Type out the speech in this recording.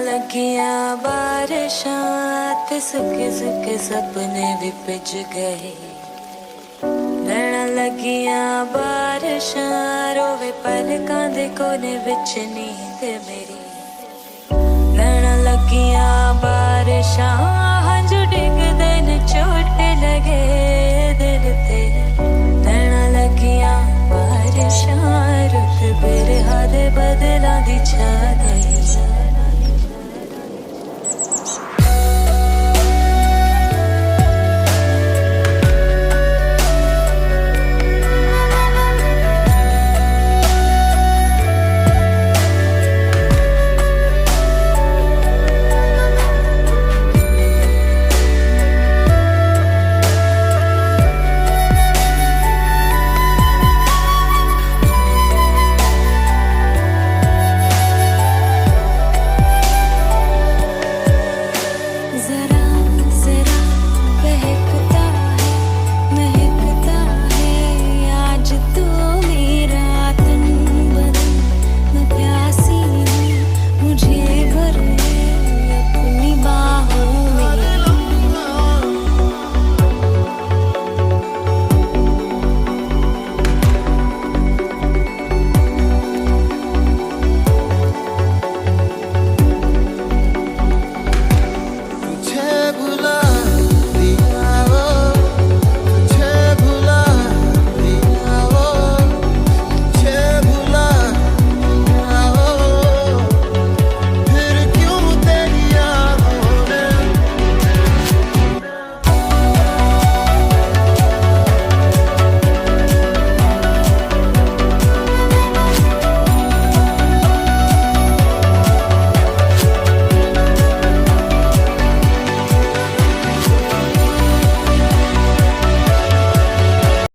लगियां बारिशां ते सुके सुके सपने भी भिज गए। नैना लगियां बारिशां रोवे पलकां दे कोने विच नींद मेरी। नैना लगियां बारिशां हंझू डिगदे ने चोट लगे दिल ते। नैना लगियां बारिशां रुत बिरहा दे बदलां दी छा गई।